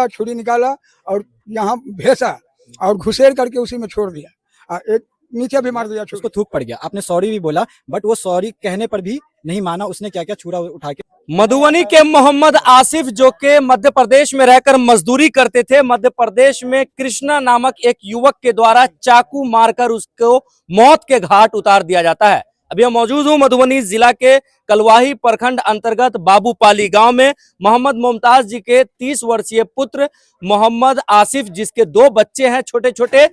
छुरी निकाला और यहाँ भेसा और घुसेड़ करके उसी में छोड़ दिया। एक नीचे भी मार दिया, उसको थूक पड़ गया। आपने सॉरी भी बोला, बट वो सॉरी कहने पर भी नहीं माना। उसने क्या क्या छुरा उठा के। मधुबनी के मोहम्मद आसिफ जो के मध्य प्रदेश में रहकर मजदूरी करते थे, मध्य प्रदेश में कृष्णा नामक एक युवक के द्वारा चाकू मारकर उसको मौत के घाट उतार दिया जाता है। अभी हम मौजूद हूं मधुबनी जिला के कलवाही प्रखंड अंतर्गत बाबूपाली गांव में। मोहम्मद मुमताज जी के 30 वर्षीय पुत्र मोहम्मद आसिफ, जिसके 2 बच्चे हैं छोटे छोटे,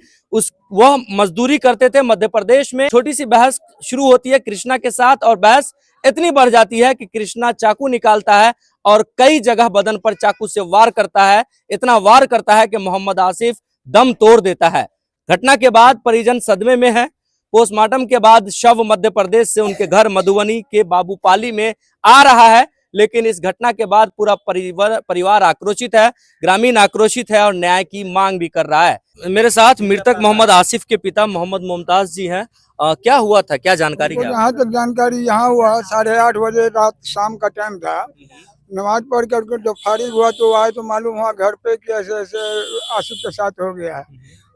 वह मजदूरी करते थे मध्य प्रदेश में। छोटी सी बहस शुरू होती है कृष्णा के साथ और बहस इतनी बढ़ जाती है कि कृष्णा चाकू निकालता है और कई जगह बदन पर चाकू से वार करता है। इतना वार करता है कि मोहम्मद आसिफ दम तोड़ देता है। घटना के बाद परिजन सदमे में है। पोस्टमार्टम के बाद शव मध्य प्रदेश से उनके घर मधुबनी के बाबूपाली में आ रहा है, लेकिन इस घटना के बाद पूरा परिवार आक्रोशित है, ग्रामीण आक्रोशित है और न्याय की मांग भी कर रहा है। मेरे साथ मृतक मोहम्मद आसिफ के पिता मोहम्मद मुमताज जी हैं। क्या हुआ था, क्या जानकारी है? जहाँ तक जानकारी यहाँ हुआ 8:30 बजे रात शाम का टाइम था। नमाज पढ़ करके जब फारिग हुआ तो आए तो मालूम हुआ घर पे कि ऐसे ऐसे आसिफ के साथ हो गया है।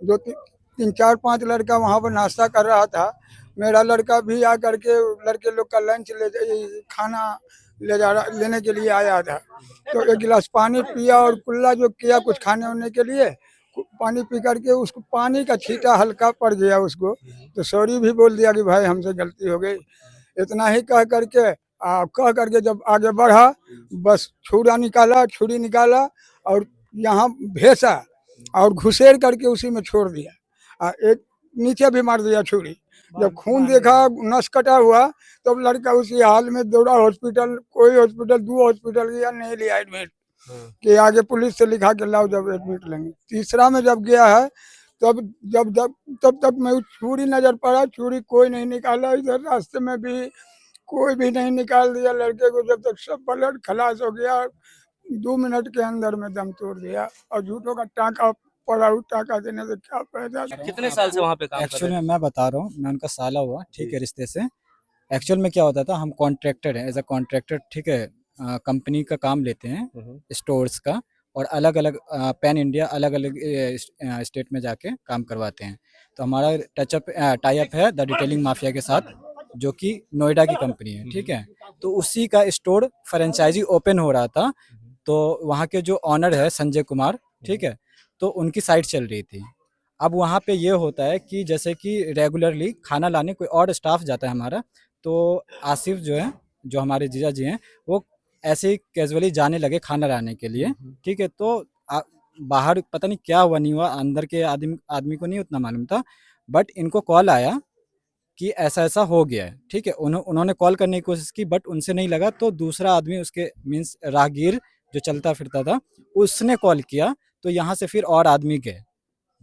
2 3 4 5 लड़का वहाँ पर नाश्ता कर रहा था। मेरा लड़का भी आ करके लड़के लोग का लंच खाना लेने के लिए आया था। तो 1 गिलास पानी पिया और कुल्ला जो किया कुछ खाने होने के लिए, पानी पी करके उसको पानी का छींटा हल्का पड़ गया उसको, तो सॉरी भी बोल दिया कि भाई हमसे गलती हो गई। इतना ही कह करके जब आगे बढ़ा, बस छुरी निकाला और यहाँ भेसा और घुसेड़ करके उसी में छोड़ दिया। एक नीचे भी मार दिया छुरी। जब खून देखा, नस कटा हुआ, तब तो लड़का उसी हाल में दौड़ा हॉस्पिटल। कोई हॉस्पिटल 2 हॉस्पिटल गया, नहीं लिया एडमिट कि आगे पुलिस से लिखा के लाओ जब एडमिट लेंगे। तीसरा में जब गया है तब तक मैं छुरी नजर पड़ा, छुरी कोई नहीं निकाला। इधर रास्ते में भी कोई भी नहीं निकाल दिया लड़के को। जब तक सब ब्लड खलास हो गया, 2 मिनट के अंदर में दम तोड़ दिया। और झूठों का टाका पड़ा, टाका देने से क्या फायदा। कितने साल से वहाँ पे काम कर रहे हैं? एक्चुअली मैं बता रहा हूँ, मैं उनका साला हुआ, ठीक है, रिश्ते से। एक्चुअल में क्या होता था, हम कॉन्ट्रैक्टर हैं, एज अ कॉन्ट्रैक्टर, ठीक है, कंपनी का काम लेते हैं स्टोर्स का, और अलग अलग पैन इंडिया अलग अलग स्टेट में जाके काम करवाते हैं। तो हमारा टाई अप है द डिटेलिंग माफिया के साथ, जो कि नोएडा की कंपनी है, ठीक है। तो उसी का स्टोर फ्रेंचाइजी ओपन हो रहा था। तो वहाँ के जो ऑनर है संजय कुमार, ठीक है, तो उनकी साइट चल रही थी। अब वहाँ पे ये होता है कि जैसे कि रेगुलरली खाना लाने कोई और स्टाफ जाता है हमारा, तो आसिफ जो है, जो हमारे जीजा जी हैं, वो ऐसे ही कैजुअली जाने लगे खाना लाने के लिए, ठीक है। तो बाहर पता नहीं क्या हुआ नहीं हुआ, अंदर के आदमी को नहीं उतना मालूम था, बट इनको कॉल आया कि ऐसा ऐसा हो गया है, ठीक है। उन्होंने कॉल करने की कोशिश की, बट उनसे नहीं लगा। तो दूसरा आदमी, उसके मीन्स राहगीर जो चलता फिरता था, उसने कॉल किया। तो यहाँ से फिर और आदमी गए।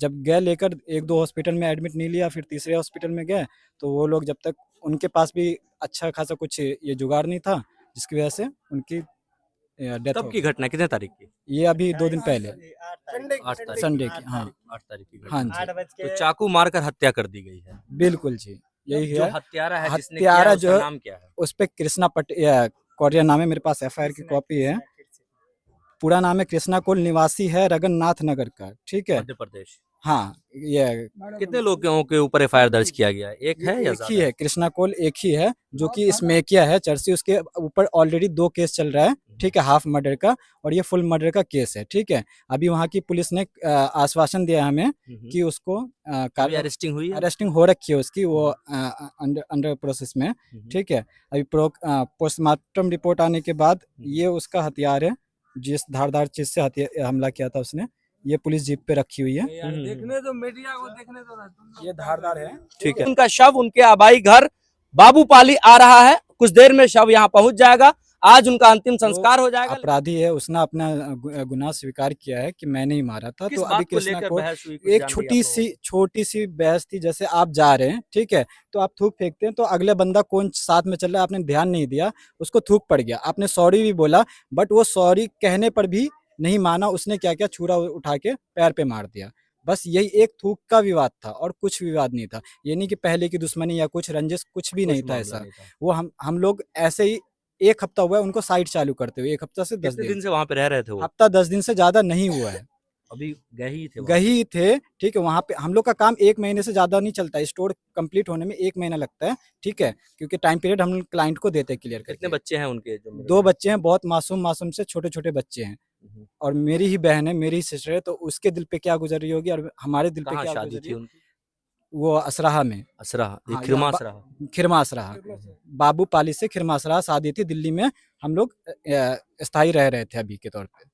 जब गए लेकर 1-2 हॉस्पिटल में एडमिट नहीं लिया, फिर तीसरे हॉस्पिटल में गए। तो वो लोग जब तक, उनके पास भी अच्छा खासा कुछ ये जुगाड़ नहीं था, जिसकी वजह से उनकी डेथ हो तब की गई। घटना कितने तारीख की? ये अभी 2 दिन पहले, 8 तारीख संडे की। हाँ 8 तारीख की हाँ घटना। जी, तो चाकू मारकर हत्या कर दी गई है। बिल्कुल जी, यही जो है। हत्यारा है, जिसने किया है, हत्यारा उसका जो नाम क्या है? उस पे कृष्णा कौरिया नाम है। मेरे पास FIR की कॉपी है। पूरा नाम है कृष्णा कोल, निवासी है रगन्नाथ नगर का, ठीक है। मध्य प्रदेश। हाँ, ये कितने लोगों के ऊपर FIR दर्ज किया गया है? एक है या एक ही ज्यादा? है, कृष्णा कोल एक ही है, जो कि स्मेकिया है चर्ची। उसके ऊपर ऑलरेडी 2 केस चल रहा है, ठीक है, हाफ मर्डर का और ये फुल मर्डर का केस है, ठीक है। अभी वहाँ की पुलिस ने आश्वासन दिया हमें कि उसको अरेस्टिंग हो रखी है उसकी, वो अंडर प्रोसेस में, ठीक है। अभी पोस्टमार्टम रिपोर्ट आने के बाद ये उसका हथियार है, जिस धारदार चीज से हमला किया था उसने, ये पुलिस जीप पे रखी हुई है। देखने दो, मीडिया को देखने दो। ये धारदार है, ठीक है। उनका शव उनके आबाई घर बाबूपाली आ रहा है। कुछ देर में शव यहाँ पहुंच जाएगा। आज उनका अंतिम संस्कार हो जाएगा। अपराधी है, उसने अपना गुनाह स्वीकार किया है कि मैंने ही मारा था। किस तो बात अभी को कृष्णा लेकर को बहस हुई? कुछ एक जान लिया छोटी सी बहस थी। जैसे आप जा रहे हैं, ठीक है, तो आप थूक फेंकते हैं, तो अगले बंदा कौन साथ में चल रहा है, आपने ध्यान नहीं दिया, उसको थूक पड़ गया। आपने सॉरी भी बोला, बट वो सॉरी कहने पर भी नहीं माना। उसने क्या क्या छुरा उठा के पैर पे मार दिया। बस यही एक थूक का विवाद था और कुछ विवाद नहीं था। ये नहीं कि पहले की दुश्मनी या कुछ रंजिश, कुछ भी नहीं था ऐसा। वो हम लोग ऐसे ही एक हफ्ता हुआ है उनको साइट चालू करते हुए, 1 हफ्ता से 10 कितने दिन। दिन से वहां पे रह रहे थे वो? हफ्ता 10 दिन से ज्यादा नहीं हुआ है। अभी गए ही थे वहाँ? गही थे, ठीक है। वहाँ पे हम लोग का काम 1 महीने से ज्यादा नहीं चलता है, स्टोर कंप्लीट होने में 1 महीना लगता है, ठीक है, क्योंकि टाइम पीरियड हम क्लाइंट को देते हैं क्लियर कितने करके। बच्चे हैं उनके जो मिले 2 हैं? बच्चे हैं, बहुत मासूम मासूम से छोटे छोटे बच्चे हैं, हम्म। और मेरी ही बहन है, मेरी ही सिस्टर है, तो उसके दिल पे क्या गुजर रही होगी और हमारे दिल पे कहाँ क्या शादी गुजर रही थी है। उनकी? वो असराहा में। असराहा, ये हाँ, खिरमा यहाँ असराहा। खिरमा असराहा, बाबू पाली से खिरमा असराहा शादी थी दिल्ली में। हम लोग स्थायी रह रहे थे अभी के तौर पे।